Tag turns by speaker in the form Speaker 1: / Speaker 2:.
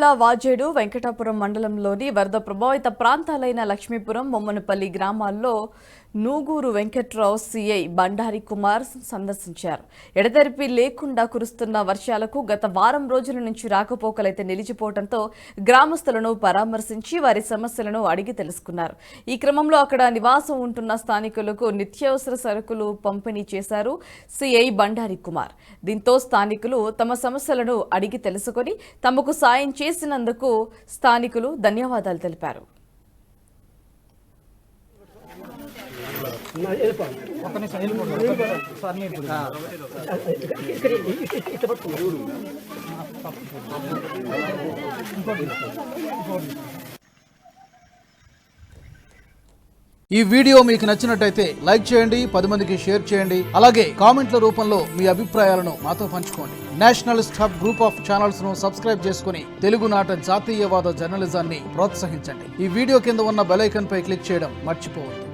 Speaker 1: జిల్లా వాజేడు వెంకటాపురం మండలంలోని వరద ప్రభావిత ప్రాంతాలైన లక్ష్మీపురం మొమ్మనపల్లి గ్రామాల్లో నూగూరు వెంకట్రావు సిఐ బండారి కుమార్ సందర్శించారు. ఎడతెరిపి లేకుండా కురుస్తున్న వర్షాలకు గత వారం రోజుల నుంచి రాకపోకలైతే నిలిచిపోవడంతో గ్రామస్తులను పరామర్శించి వారి సమస్యలను అడిగి తెలుసుకున్నారు. ఈ క్రమంలో అక్కడ నివాసం ఉంటున్న స్థానికులకు నిత్యావసర సరుకులు పంపిణీ చేశారు సిఐ బండారి కుమార్. దీంతో స్థానికులు తమ సమస్యలను అడిగి తెలుసుకొని తమకు సాయం చేసినందుకు స్థానికులు ధన్యవాదాలు తెలిపారు.
Speaker 2: ఈ వీడియో మీకు నచ్చినట్టయితే లైక్ చేయండి, 10 మందికి షేర్ చేయండి. అలాగే కామెంట్ల రూపంలో మీ అభిప్రాయాలను మాతో పంచుకోండి. Nationalist hub group of channels ను సబ్స్క్రైబ్ చేసుకుని తెలుగునాట జాతీయవాద జర్నలిజాన్ని ప్రోత్సహించండి. ఈ వీడియో కింద ఉన్న బెల్ ఐకాన్ పై క్లిక్ చేయడం మర్చిపోవద్దు.